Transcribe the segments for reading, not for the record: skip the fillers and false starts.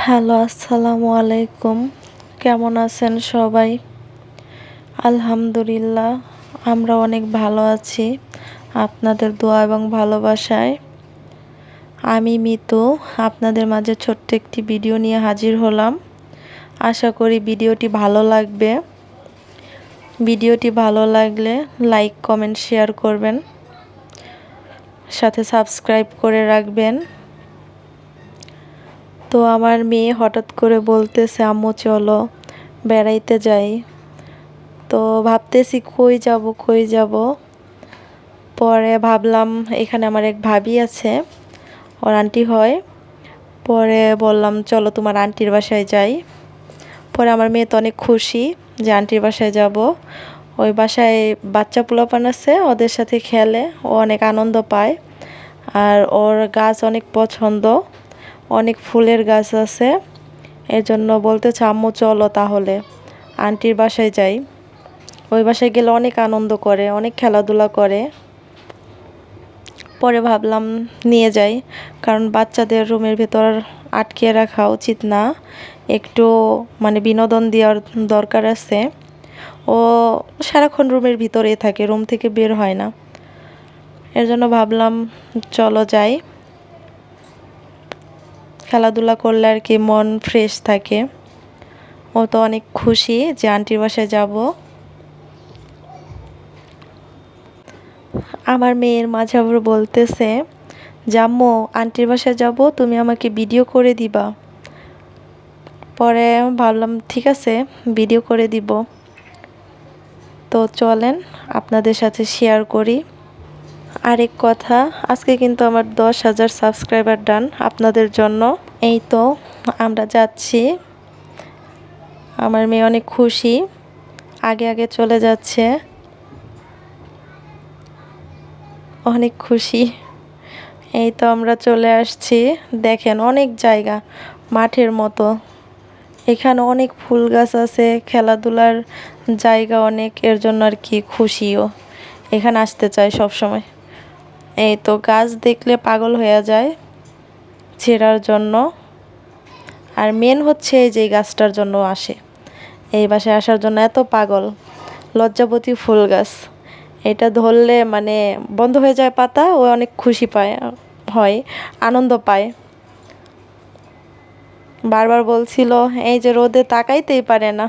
Hello, আসসালামু আলাইকুম। কেমন আছেন সবাই? আলহামদুলিল্লাহ, আমরা অনেক ভালো আছি আপনাদের দোয়া এবং ভালোবাসায়। আমি মিতু আপনাদের মাঝে ছোট্ট একটি ভিডিও নিয়ে হাজির হলাম। আশা করি ভিডিওটি ভালো লাগবে। ভিডিওটি ভালো লাগলে লাইক, কমেন্ট, শেয়ার করবেন, সাথে সাবস্ক্রাইব করে রাখবেন। তো আমার মেয়ে হঠাৎ করে বলতেছে, আম্মু চলো বেড়াইতে যাই। তো ভাবতেছি কই যাব। পরে ভাবলাম এখানে আমার এক ভাবি আছে, ওর আন্টি হয়। পরে বললাম চলো তোমার আন্টির বাসায় যাই। পরে আমার মেয়ে তো অনেক খুশি যে আন্টির বাসায় যাব। ওই বাসায় বাচ্চা পোলাপান আছে, ওদের সাথে খেলে, ও অনেক আনন্দ পায়। আর ওর গাছ অনেক পছন্দ, অনেক ফুলের গাছ আছে। এর জন্য বলতেছে আম্মু চলো তাহলে আন্টির বাসায় যাই। ওই বাসায় গেলে অনেক আনন্দ করে, অনেক খেলাধুলা করে। পরে ভাবলাম নিয়ে যাই, কারণ বাচ্চাদের রুমের ভেতর আটকে রাখা উচিত না, একটু বিনোদন দেওয়ার দরকার আছে। ও সারাক্ষণ রুমের ভিতরেই থাকে, রুম থেকে বের হয় না। এর জন্য ভাবলাম চলো যাই, খেলাধুলা করলে আর কি মন ফ্রেশ থাকে। ও তো অনেক খুশি যে আন্টির বাসায় যাব। আমার মেয়ের মাঝে আবার বলতেছে যে আম্মু আন্টির বাসায় যাব, তুমি আমাকে ভিডিও করে দিবা। পরে ভাবলাম ঠিক আছে, ভিডিও করে দিব। তো চলেন আপনাদের সাথে শেয়ার করি। আরেক কথা, আজকে কিন্তু আমার 10,000 সাবস্ক্রাইবার ডান আপনাদের জন্য। এই তো আমরা যাচ্ছি। আমার মেয়ে অনেক খুশি, আগে আগে চলে যাচ্ছে, অনেক খুশি। এই তো আমরা চলে আসছি। দেখেন অনেক জায়গা, মাঠের মতো। এখানে অনেক ফুল গাছ আছে, খেলাধুলার জায়গা অনেক, এর জন্য আর কি খুশিও, এখানে আসতে চাই সব সময়। এই তো গাছ দেখলে পাগল হয়ে যায় ছেঁড়ার জন্য। আর মেন হচ্ছে এই যে গাছটার জন্য আসে, এই বাসায় আসার জন্য এত পাগল। লজ্জাবতী ফুল গাছ, এটা ধরলে বন্ধ হয়ে যায় পাতা, ও অনেক খুশি হয়, আনন্দ পায়। বারবার বলছিল এই যে রোদে তাকাইতেই পারে না,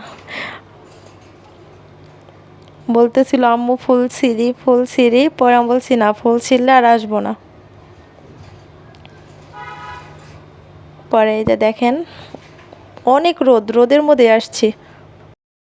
বলতেছিল আম্মু ফুল ছিঁড়ি। পরে আমি বলছি না, ফুল ছিঁড়লে আর আসবো না। পরে এই যে দেখেন অনেক রোদের মধ্যে আসছি।